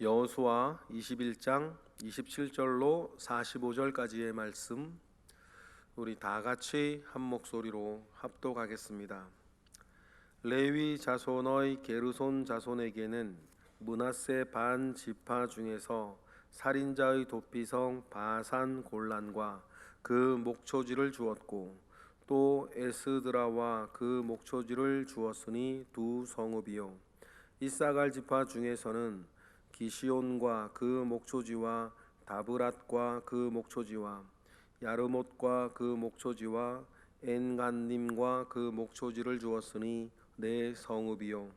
여호수아 21장 27절로 45절까지의 말씀, 우리 다 같이 한 목소리로 합독하겠습니다. 레위 자손의 게르손 자손에게는 므낫세 반 지파 중에서 살인자의 도피성 바산 골란과 그 목초지를 주었고, 또 에스드라와 그 목초지를 주었으니 두 성읍이요. 이사갈 지파 중에서는 기시온과 그 목초지와 다브랏과 그 목초지와 야르못과 그 목초지와 엔간님과 그 목초지를 주었으니 네 성읍이요.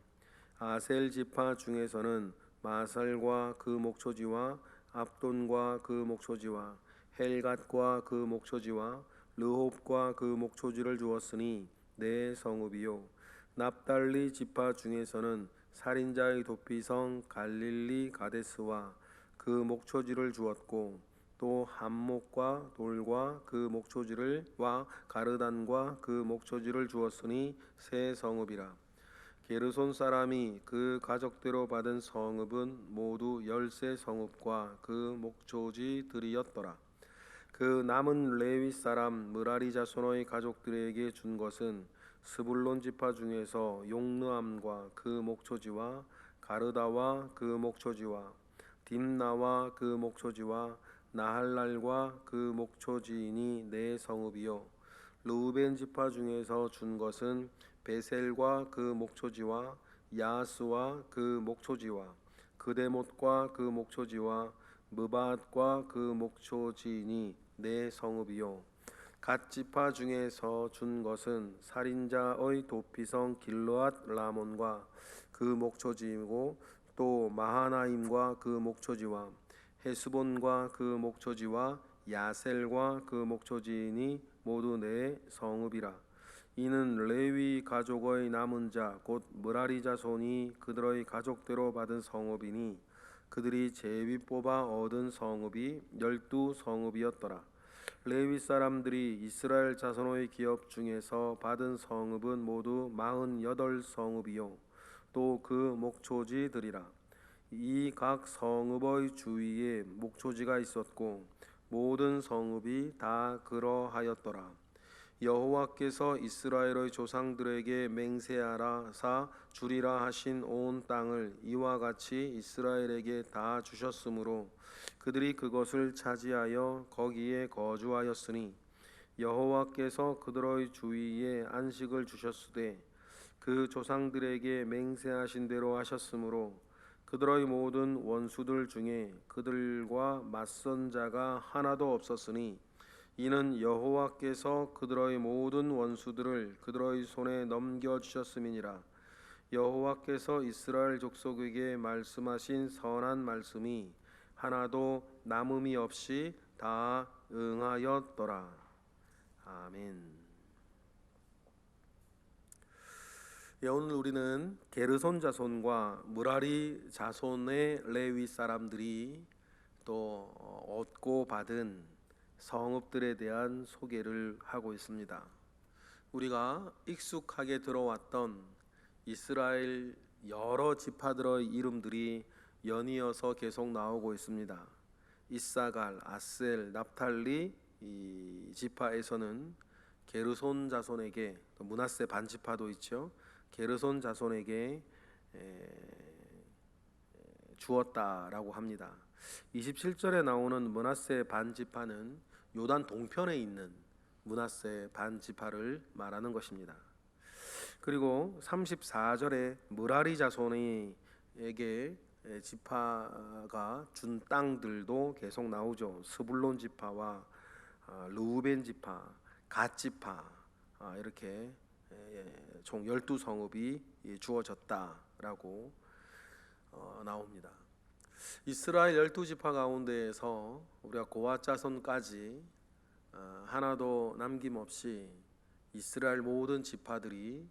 아셀 지파 중에서는 마살과 그 목초지와 압돈과 그 목초지와 헬갓과 그 목초지와 르홉과 그 목초지를 주었으니 네 성읍이요. 납달리 지파 중에서는 살인자의 도피성 갈릴리 가데스와 그 목초지를 주었고, 또 함목과 돌과 그 목초지를 와 가르단과 그 목초지를 주었으니 세 성읍이라. 게르손 사람이 그 가족대로 받은 성읍은 모두 13 성읍과 그 목초지들이었더라. 그 남은 레위 사람 므라리 자손의 가족들에게 준 것은 스불론 지파 중에서 용르암과 그 목초지와 가르다와 그 목초지와 딥나와 그 목초지와 나할랄과 그 목초지이니 네 성읍이요. 르우벤 지파 중에서 준 것은 베셀과 그 목초지와 야스와 그 목초지와 그데못과 그 목초지와 무밧과 그 목초지이니 네 성읍이요. 갓 지파 중에서 준 것은 살인자의 도피성 길르앗 라몬과 그 목초지이고, 또 마하나임과 그 목초지와 헤스본과 그 목초지와 야셀과 그 목초지이니 모두 네 성읍이라. 이는 레위 가족의 남은 자 곧 므라리 자손이 그들의 가족대로 받은 성읍이니, 그들이 제비 뽑아 얻은 성읍이 12 성읍이었더라. 레위 사람들이 이스라엘 자손의 기업 중에서 받은 성읍은 모두 48 성읍이요. 또 그 목초지들이라. 이 각 성읍의 주위에 목초지가 있었고, 모든 성읍이 다 그러하였더라. 여호와께서 이스라엘의 조상들에게 맹세하라사 주리라 하신 온 땅을 이와 같이 이스라엘에게 다 주셨으므로 그들이 그것을 차지하여 거기에 거주하였으니, 여호와께서 그들의 주위에 안식을 주셨으되 그 조상들에게 맹세하신 대로 하셨으므로 그들의 모든 원수들 중에 그들과 맞선 자가 하나도 없었으니, 이는 여호와께서 그들의 모든 원수들을 그들의 손에 넘겨주셨음이니라. 여호와께서 이스라엘 족속에게 말씀하신 선한 말씀이 하나도 남음이 없이 다 응하였더라. 아멘. 오늘 우리는 게르손 자손과 므라리 자손의 레위 사람들이 또 얻고 받은 성읍들에 대한 소개를 하고 있습니다. 우리가 익숙하게 들어왔던 이스라엘 여러 지파들의 이름들이 연이어서 계속 나오고 있습니다. 이사갈, 아셀, 납탈리 이 지파에서는 게르손 자손에게, 또 므낫세 반지파도 있죠. 게르손 자손에게 주었다라고 합니다. 27절에 나오는 므낫세 반지파는 요단 동편에 있는 므낫세 반지파를 말하는 것입니다. 그리고 34절에 므라리 자손에게 지파가 준 땅들도 계속 나오죠. 스불론 지파와 르우벤 지파, 갓 지파, 이렇게 총 12성읍이 주어졌다라고 나옵니다. 이스라엘 12지파 가운데에서 우리가 고앗 자손까지 하나도 남김없이 이스라엘 모든 지파들이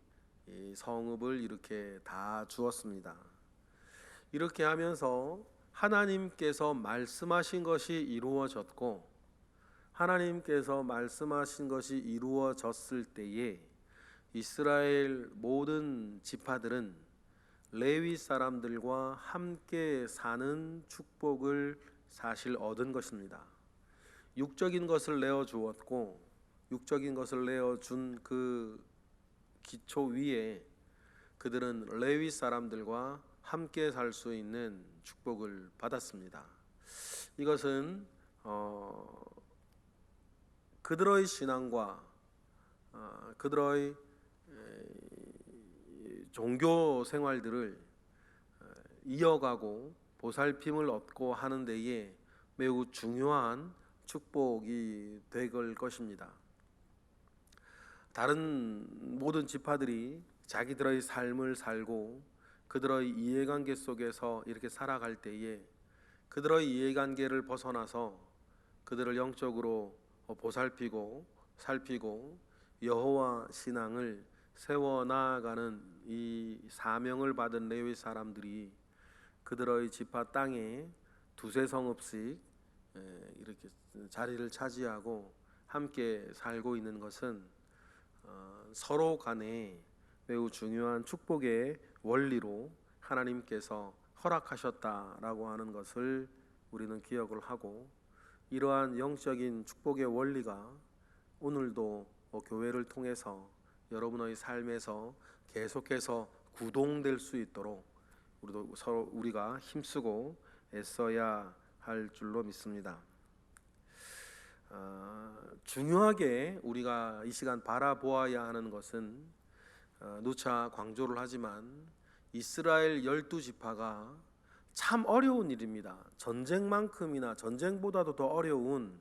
성읍을 이렇게 다 주었습니다. 이렇게 하면서 하나님께서 말씀하신 것이 이루어졌고, 하나님께서 말씀하신 것이 이루어졌을 때에 이스라엘 모든 지파들은 레위 사람들과 함께 사는 축복을 사실 얻은 것입니다. 육적인 것을 내어 주었고 육적인 것을 내어 준 그 기초 위에 그들은 레위 사람들과 함께 살 수 있는 축복을 받았습니다. 이것은 그들의 신앙과 그들의 종교 생활들을 이어가고 보살핌을 얻고 하는 데에 매우 중요한 축복이 될 것입니다. 다른 모든 지파들이 자기들의 삶을 살고 그들의 이해관계 속에서 이렇게 살아갈 때에 그들의 이해관계를 벗어나서 그들을 영적으로 보살피고 살피고 여호와 신앙을 세워나가는 이 사명을 받은 레위 사람들이 그들의 지파 땅에 두세 성읍씩 이렇게 자리를 차지하고 함께 살고 있는 것은 서로 간에 매우 중요한 축복의 원리로 하나님께서 허락하셨다라고 하는 것을 우리는 기억을 하고, 이러한 영적인 축복의 원리가 오늘도 교회를 통해서 여러분의 삶에서 계속해서 구동될 수 있도록 우리가 힘쓰고 애써야 할 줄로 믿습니다. 중요하게 우리가 이 시간 바라보아야 하는 것은 누차 강조를 하지만 이스라엘 12지파가 참 어려운 일입니다. 전쟁만큼이나 전쟁보다도 더 어려운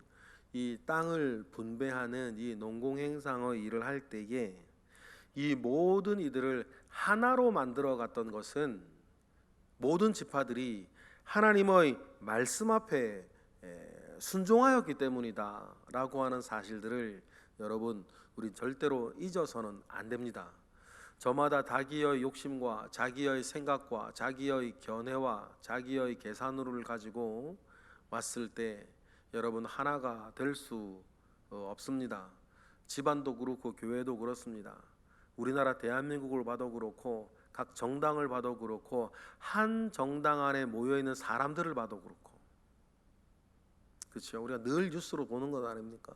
이 땅을 분배하는 이 농공행상의 일을 할 때에 이 모든 이들을 하나로 만들어 갔던 것은 모든 지파들이 하나님의 말씀 앞에 순종하였기 때문이다 라고 하는 사실들을 여러분, 우리 절대로 잊어서는 안 됩니다. 저마다 자기의 욕심과 자기의 생각과 자기의 견해와 자기의 계산으로를 가지고 왔을 때 여러분, 하나가 될 수 없습니다. 집안도 그렇고 교회도 그렇습니다. 우리나라 대한민국을 봐도 그렇고 각 정당을 봐도 그렇고 한 정당 안에 모여있는 사람들을 봐도 그렇고, 그렇죠? 우리가 늘 뉴스로 보는 것 아닙니까?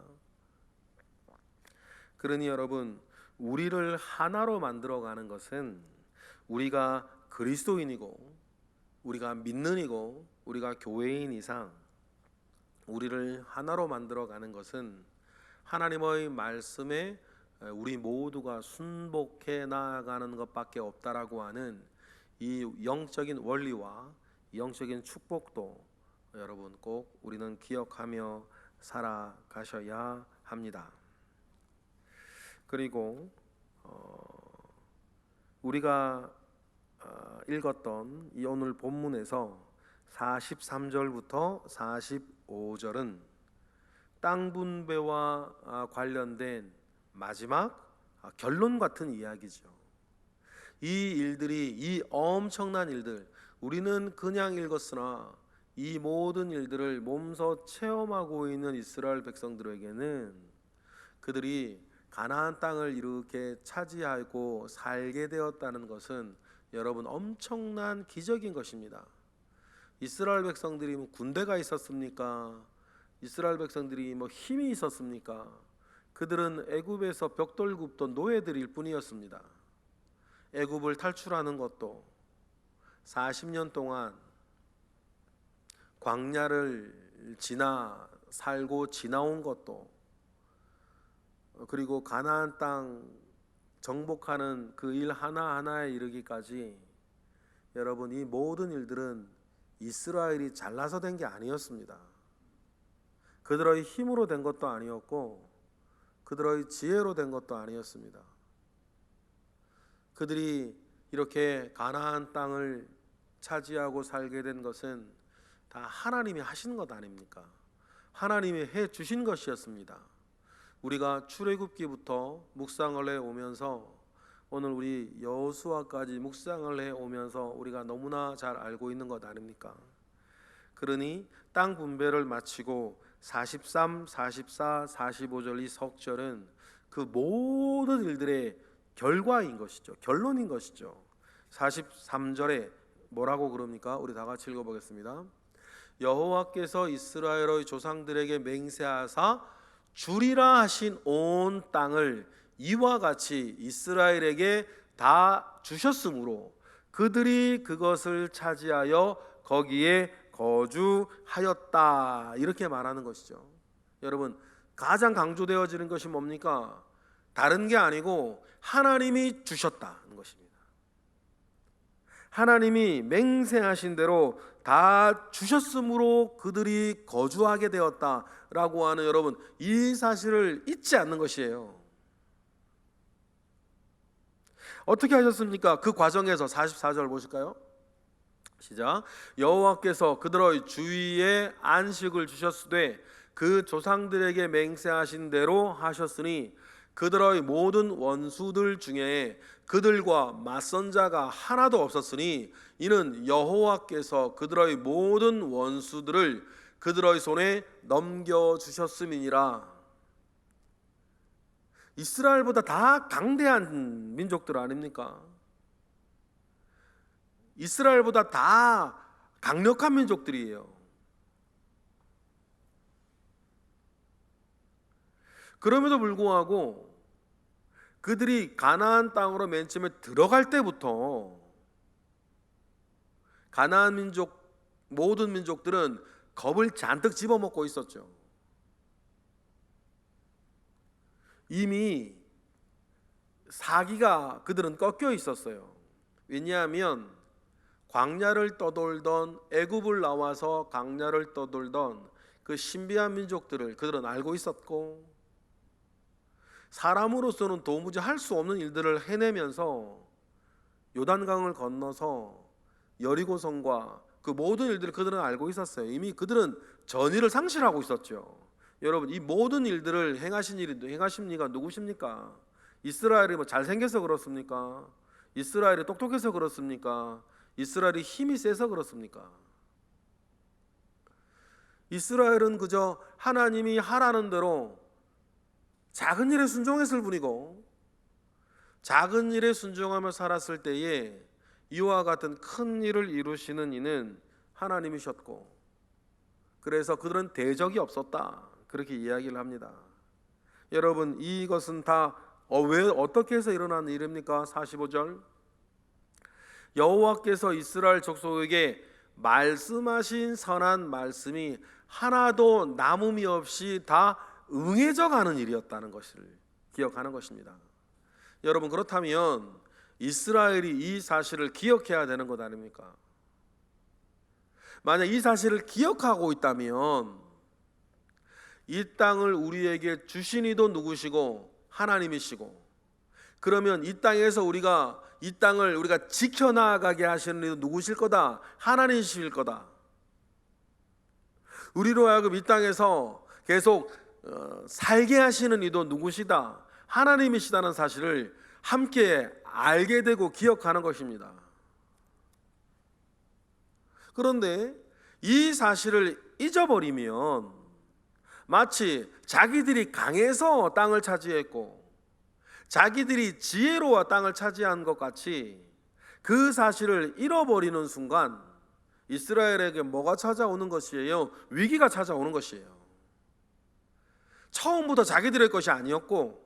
그러니 여러분, 우리를 하나로 만들어가는 것은 우리가 그리스도인이고 우리가 믿는 이고 우리가 교회인 이상 우리를 하나로 만들어가는 것은 하나님의 말씀에 우리 모두가 순복해 나아가는 것밖에 없다라고 하는 이 영적인 원리와 영적인 축복도 여러분 꼭 우리는 기억하며 살아가셔야 합니다. 그리고 우리가 읽었던 이 오늘 본문에서 43절부터 45절은 땅 분배와 관련된 마지막 결론 같은 이야기죠. 이 일들이, 이 엄청난 일들, 우리는 그냥 읽었으나 이 모든 일들을 몸소 체험하고 있는 이스라엘 백성들에게는 그들이 가나안 땅을 이렇게 차지하고 살게 되었다는 것은 여러분 엄청난 기적인 것입니다. 이스라엘 백성들이 뭐 군대가 있었습니까? 이스라엘 백성들이 뭐 힘이 있었습니까? 그들은 애굽에서 벽돌 굽던 노예들일 뿐이었습니다. 애굽을 탈출하는 것도 40년 동안 광야를 살고 지나온 것도, 그리고 가나안 땅 정복하는 그 일 하나하나에 이르기까지 여러분, 이 모든 일들은 이스라엘이 잘나서 된 게 아니었습니다. 그들의 힘으로 된 것도 아니었고 그들의 지혜로 된 것도 아니었습니다. 그들이 이렇게 가나안 땅을 차지하고 살게 된 것은 다 하나님이 하신 것 아닙니까? 하나님이 해 주신 것이었습니다. 우리가 출애굽기부터 묵상을 해 오면서 오늘 우리 여호수아까지 묵상을 해 오면서 우리가 너무나 잘 알고 있는 것 아닙니까? 그러니 땅 분배를 마치고 43, 44, 45절 이 석절은 그 모든 일들의 결과인 것이죠. 결론인 것이죠. 43절에 뭐라고 그럽니까? 우리 다 같이 읽어보겠습니다. 여호와께서 이스라엘의 조상들에게 맹세하사 주리라 하신 온 땅을 이와 같이 이스라엘에게 다 주셨으므로 그들이 그것을 차지하여 거기에 거주하였다. 이렇게 말하는 것이죠. 여러분, 가장 강조되어지는 것이 뭡니까? 다른 게 아니고 하나님이 주셨다는 것입니다. 하나님이 맹세하신 대로 다 주셨으므로 그들이 거주하게 되었다라고 하는, 여러분, 이 사실을 잊지 않는 것이에요. 어떻게 하셨습니까? 그 과정에서 44절 보실까요? 시작. 여호와께서 그들의 주위에 안식을 주셨으되 그 조상들에게 맹세하신 대로 하셨으니 그들의 모든 원수들 중에 그들과 맞선 자가 하나도 없었으니 이는 여호와께서 그들의 모든 원수들을 그들의 손에 넘겨주셨음이니라. 이스라엘보다 다 강대한 민족들 아닙니까? 이스라엘보다 다 강력한 민족들이에요. 그럼에도 불구하고 그들이 가나안 땅으로 맨 처음에 들어갈 때부터 가나안 민족, 모든 민족들은 겁을 잔뜩 집어먹고 있었죠. 이미 사기가 그들은 꺾여 있었어요. 왜냐하면 광야를 떠돌던, 애굽을 나와서 광야를 떠돌던 그 신비한 민족들을 그들은 알고 있었고, 사람으로서는 도무지 할 수 없는 일들을 해내면서 요단강을 건너서 여리고성과 그 모든 일들을 그들은 알고 있었어요. 이미 그들은 전의를 상실하고 있었죠. 여러분, 이 모든 일들을 행하신 이가 누구십니까? 이스라엘이 뭐 잘생겨서 그렇습니까? 이스라엘이 똑똑해서 그렇습니까? 이스라엘이 힘이 세서 그렇습니까? 이스라엘은 그저 하나님이 하라는 대로 작은 일에 순종했을 뿐이고, 작은 일에 순종하며 살았을 때에 이와 같은 큰 일을 이루시는 이는 하나님이셨고, 그래서 그들은 대적이 없었다, 그렇게 이야기를 합니다. 여러분, 이것은 다 왜 어떻게 해서 일어난 일입니까? 45절, 여호와께서 이스라엘 족속에게 말씀하신 선한 말씀이 하나도 남음이 없이 다 응해져 가는 일이었다는 것을 기억하는 것입니다. 여러분, 그렇다면 이스라엘이 이 사실을 기억해야 되는 것 아닙니까? 만약 이 사실을 기억하고 있다면 이 땅을 우리에게 주신 이도 누구시고 하나님이시고, 그러면 이 땅에서 이 땅을 우리가 지켜나가게 하시는 이도 누구실 거다? 하나님이실 거다. 우리로 하여금 이 땅에서 계속 살게 하시는 이도 누구시다? 하나님이시다는 사실을 함께 알게 되고 기억하는 것입니다. 그런데 이 사실을 잊어버리면 마치 자기들이 강해서 땅을 차지했고 자기들이 지혜로워 땅을 차지한 것 같이 그 사실을 잃어버리는 순간 이스라엘에게 뭐가 찾아오는 것이에요? 위기가 찾아오는 것이에요. 처음부터 자기들의 것이 아니었고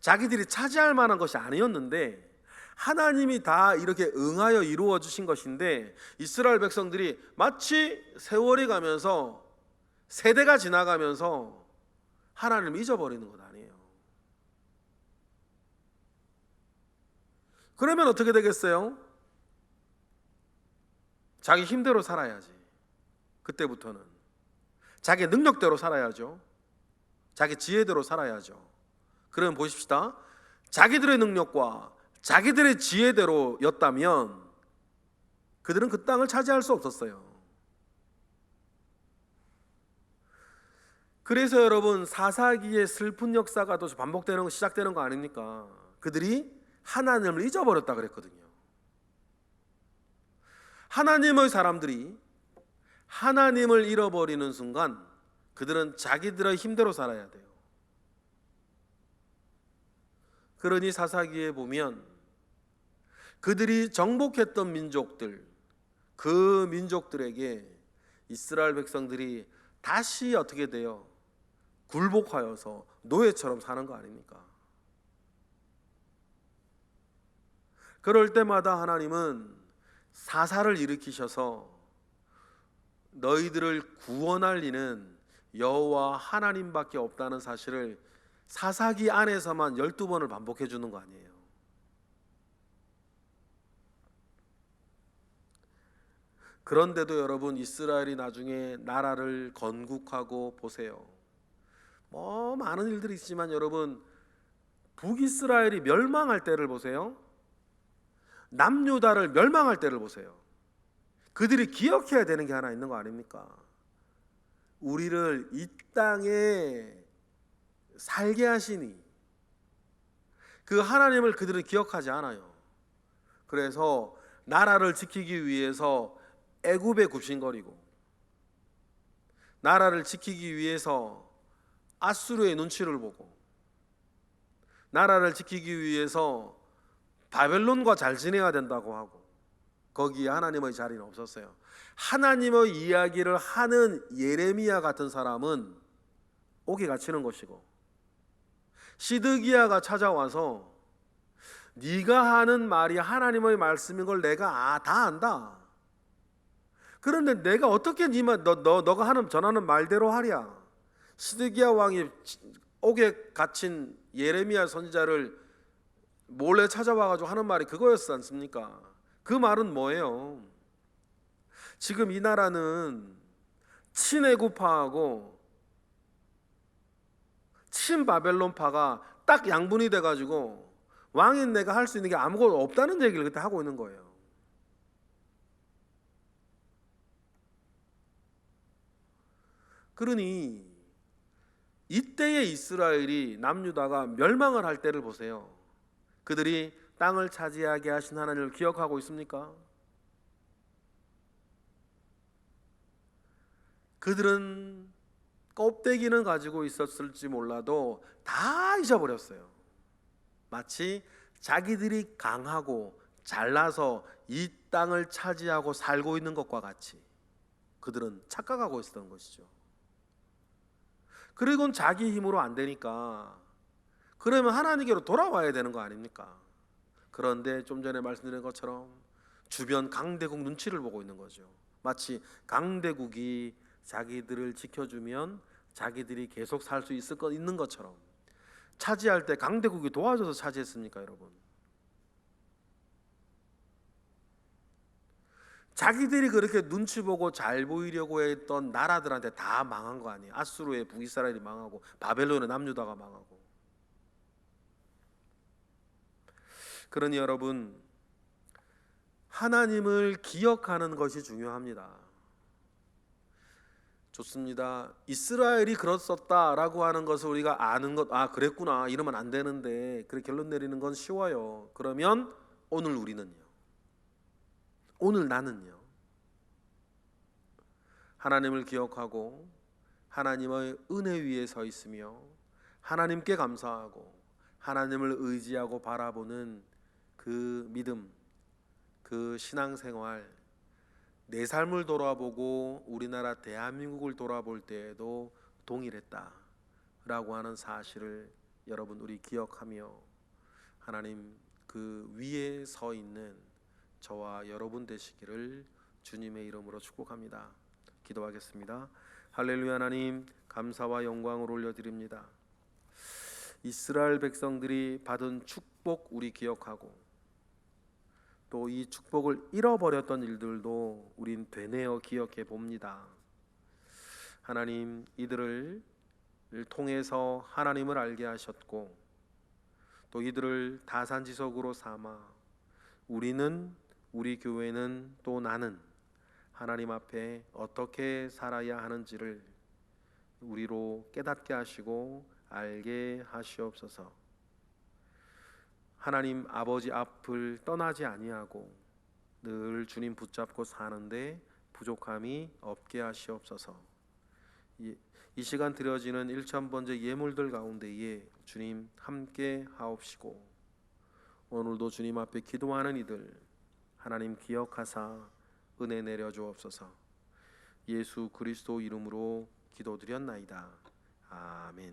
자기들이 차지할 만한 것이 아니었는데 하나님이 다 이렇게 응하여 이루어 주신 것인데, 이스라엘 백성들이 마치 세월이 가면서 세대가 지나가면서 하나님을 잊어버리는 것 아니에요. 그러면 어떻게 되겠어요? 자기 힘대로 살아야지. 그때부터는 자기 능력대로 살아야죠. 자기 지혜대로 살아야죠. 그러면 보십시다. 자기들의 능력과 자기들의 지혜대로였다면 그들은 그 땅을 차지할 수 없었어요. 그래서 여러분, 사사기의 슬픈 역사가 또 반복되는 거, 시작되는 거 아닙니까? 그들이 하나님을 잊어버렸다 그랬거든요. 하나님의 사람들이 하나님을 잃어버리는 순간 그들은 자기들의 힘대로 살아야 돼요. 그러니 사사기에 보면 그들이 정복했던 민족들, 그 민족들에게 이스라엘 백성들이 다시 어떻게 돼요? 굴복하여서 노예처럼 사는 거 아닙니까? 그럴 때마다 하나님은 사사를 일으키셔서 너희들을 구원할 이는 여호와 하나님밖에 없다는 사실을 사사기 안에서만 12번을 반복해 주는 거 아니에요. 그런데도 여러분, 이스라엘이 나중에 나라를 건국하고 보세요. 많은 일들이 있지만 여러분, 북이스라엘이 멸망할 때를 보세요. 남유다를 멸망할 때를 보세요. 그들이 기억해야 되는 게 하나 있는 거 아닙니까? 우리를 이 땅에 살게 하시니 그 하나님을 그들은 기억하지 않아요. 그래서 나라를 지키기 위해서 애굽에 굽신거리고, 나라를 지키기 위해서 아수르의 눈치를 보고, 나라를 지키기 위해서 바벨론과 잘 지내야 된다고 하고, 거기에 하나님의 자리는 없었어요. 하나님의 이야기를 하는 예레미야 같은 사람은 옥에 갇히는 것이고, 시드기야가 찾아와서 네가 하는 말이 하나님의 말씀인 걸 내가 다 안다. 그런데 내가 어떻게 너가 하는 전하는 말대로 하랴. 시드기야 왕이 옥에 갇힌 예레미야 선지자를 몰래 찾아와가지고 하는 말이 그거였지 않습니까? 그 말은 뭐예요? 지금 이 나라는 친애굽파하고 친바벨론파가 딱 양분이 돼가지고 왕인 내가 할 수 있는 게 아무것도 없다는 얘기를 그때 하고 있는 거예요. 그러니 이때의 이스라엘이 남유다가 멸망을 할 때를 보세요. 그들이 땅을 차지하게 하신 하나님을 기억하고 있습니까? 그들은 껍데기는 가지고 있었을지 몰라도 다 잊어버렸어요. 마치 자기들이 강하고 잘나서 이 땅을 차지하고 살고 있는 것과 같이 그들은 착각하고 있었던 것이죠. 그리고는 자기 힘으로 안 되니까 그러면 하나님께로 돌아와야 되는 거 아닙니까? 그런데 좀 전에 말씀드린 것처럼 주변 강대국 눈치를 보고 있는 거죠. 마치 강대국이 자기들을 지켜주면 자기들이 계속 살 수 있는 것처럼. 차지할 때 강대국이 도와줘서 차지했습니까, 여러분? 자기들이 그렇게 눈치 보고 잘 보이려고 했던 나라들한테 다 망한 거 아니에요? 아수르의 북이스라엘이 망하고 바벨론의 남유다가 망하고. 그러니 여러분, 하나님을 기억하는 것이 중요합니다. 좋습니다. 이스라엘이 그랬었다라고 하는 것을 우리가 아는 것, 그랬구나 이러면 안 되는데 그렇게 결론 내리는 건 쉬워요. 그러면 오늘 우리는요, 오늘 나는요, 하나님을 기억하고 하나님의 은혜 위에 서 있으며 하나님께 감사하고 하나님을 의지하고 바라보는 그 믿음, 그 신앙생활, 내 삶을 돌아보고 우리나라 대한민국을 돌아볼 때에도 동일했다라고 하는 사실을 여러분 우리 기억하며 하나님 그 위에 서 있는 저와 여러분 되시기를 주님의 이름으로 축복합니다. 기도하겠습니다. 할렐루야. 하나님 감사와 영광을 올려드립니다. 이스라엘 백성들이 받은 축복 우리 기억하고 또 이 축복을 잃어버렸던 일들도 우린 되뇌어 기억해 봅니다. 하나님, 이들을 통해서 하나님을 알게 하셨고 또 이들을 다산지석으로 삼아 우리는, 우리 교회는, 또 나는 하나님 앞에 어떻게 살아야 하는지를 우리로 깨닫게 하시고 알게 하시옵소서. 하나님 아버지 앞을 떠나지 아니하고 늘 주님 붙잡고 사는데 부족함이 없게 하시옵소서. 이 시간 드려지는 1000번째 예물들 가운데에 주님 함께 하옵시고 오늘도 주님 앞에 기도하는 이들 하나님 기억하사 은혜 내려 주옵소서. 예수 그리스도 이름으로 기도드렸나이다. 아멘.